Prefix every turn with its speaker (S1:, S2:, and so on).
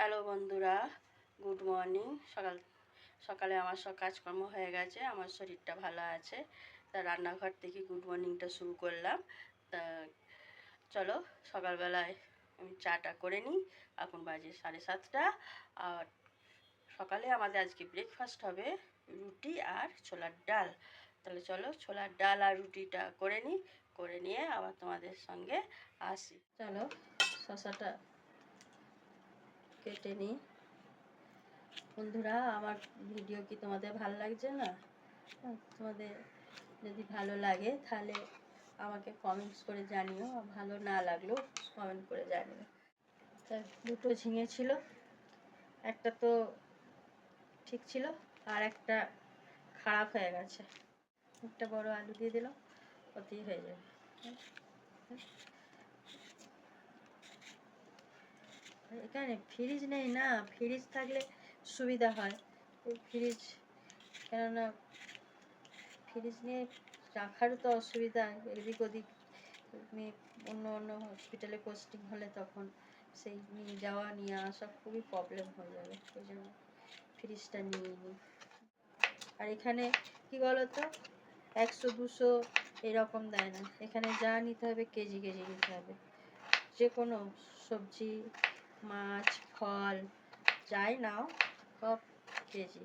S1: Hello বন্ধুরা, good morning. সকালে আমার সব কাজকর্ম হয়ে গেছে, আমার শরীরটা ভালো আছে। তা রান্নাঘর থেকে গুড মর্নিংটা শুরু করলাম। তা চলো সকালবেলায় আমি চাটা করে নিই। এখন বাজে 7:30। আর সকালে আমাদের আজকে ব্রেকফাস্ট হবে রুটি আর ছোলার ডাল। তাহলে চলো ছোলার ডাল আর রুটিটা করে নিই, করে নিয়ে আবার তোমাদের সঙ্গে আসি। চলো শসাটা কেটে নিই। বন্ধুরা, আমার ভিডিও কি তোমাদের ভালো লাগছে না? তোমাদের যদি ভালো লাগে তাহলে আমাকে কমেন্টস করে জানিও, ভালো না লাগলেও কমেন্ট করে জানিও। তা দুটো ঝিঙে ছিল, একটা তো ঠিক ছিল আর একটা খারাপ হয়ে গেছে। একটা বড় আলু দিয়ে দিলাম, ওতেই হয়ে যাবে। এখানে ফ্রিজ নেই না, ফ্রিজ থাকলে সুবিধা হয়। ফ্রিজ কেননা ফ্রিজ নিয়ে রাখারও তো অসুবিধা, এদিক ওদিক অন্য হসপিটালে পোস্টিং হলে তখন সেই নিয়ে যাওয়া নিয়ে আসা খুবই প্রবলেম হয়ে যাবে, ওই জন্য ফ্রিজটা নিয়ে নিই। আর এখানে কি বলতো, 100-200 এরকম দেয় না, এখানে যা নিতে হবে কেজি কেজি নিতে হবে। যে কোনো সবজি, মাছ, ফল যাই নাও সব কেজি।